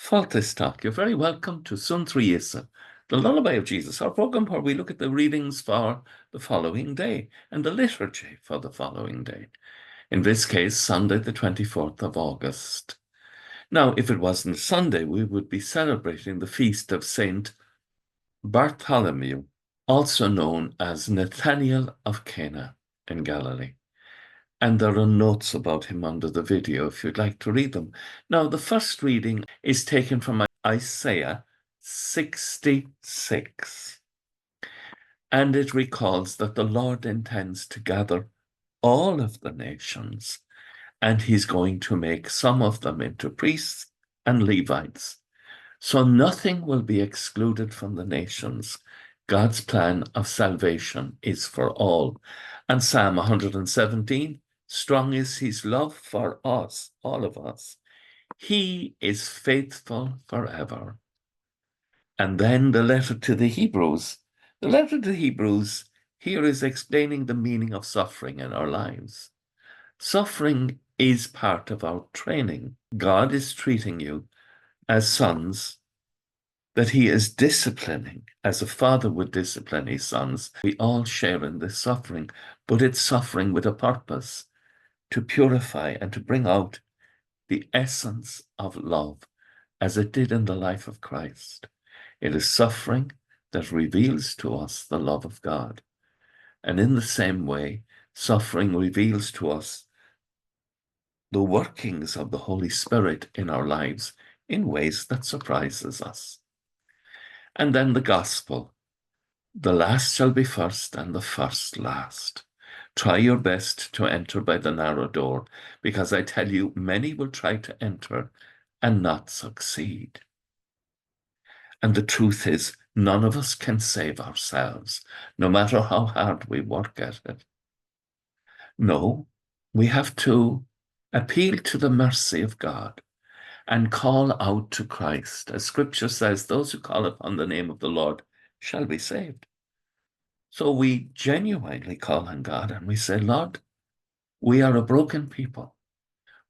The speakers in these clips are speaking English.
Foltestach, you're very welcome to Suantraí Íosa, the Lullaby of Jesus, our program where we look at the readings for the following day and the liturgy for the following day. In this case, Sunday, the 24th of August. Now, if it wasn't Sunday, we would be celebrating the feast of Saint Bartholomew, also known as Nathaniel of Cana in Galilee. And there are notes about him under the video if you'd like to read them. Now, the first reading is taken from Isaiah 66. And it recalls that the Lord intends to gather all of the nations, and he's going to make some of them into priests and Levites. So nothing will be excluded from the nations. God's plan of salvation is for all. And Psalm 117, strong is his love for us, all of us. He is faithful forever. And then the letter to the Hebrews. The letter to the Hebrews here is explaining the meaning of suffering in our lives. Suffering is part of our training. God is treating you as sons, that he is disciplining as a father would discipline his sons. We all share in this suffering, but it's suffering with a purpose, to purify and to bring out the essence of love as it did in the life of Christ. It is suffering that reveals to us the love of God. And in the same way, suffering reveals to us the workings of the Holy Spirit in our lives in ways that surprises us. And then the gospel. The last shall be first and the first last. Try your best to enter by the narrow door, because I tell you, many will try to enter and not succeed. And the truth is, none of us can save ourselves, no matter how hard we work at it. No, we have to appeal to the mercy of God and call out to Christ. As Scripture says, those who call upon the name of the Lord shall be saved. So we genuinely call on God and we say, Lord, we are a broken people.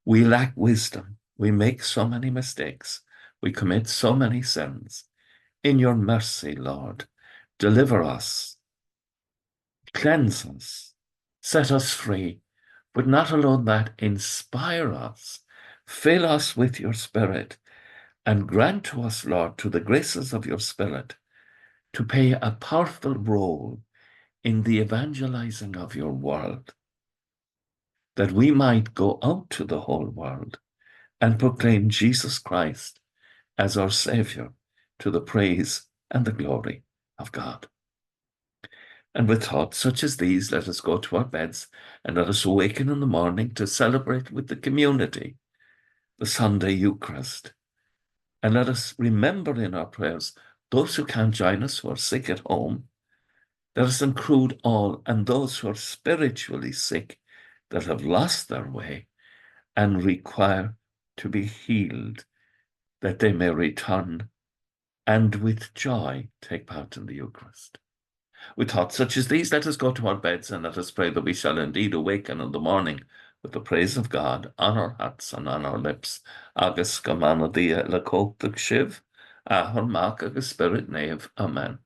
We lack wisdom. We make so many mistakes. We commit so many sins. In your mercy, Lord, deliver us, cleanse us, set us free, but not alone that, inspire us, fill us with your Spirit, and grant to us, Lord, to the graces of your Spirit, to play a powerful role in the evangelizing of your world, that we might go out to the whole world and proclaim Jesus Christ as our Savior, to the praise and the glory of God. And with thoughts such as these, let us go to our beds and let us awaken in the morning to celebrate with the community the Sunday Eucharist. And let us remember in our prayers those who can't join us, who are sick at home. Let us include all, and those who are spiritually sick, that have lost their way and require to be healed, that they may return and with joy take part in the Eucharist. With thoughts such as these, let us go to our beds and let us pray that we shall indeed awaken in the morning with the praise of God on our hearts and on our lips. Agus go mana dia le cótach sibh, ahar mac agus spirit nave. Amen.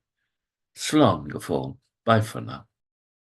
Slán go fóill. Bye for now.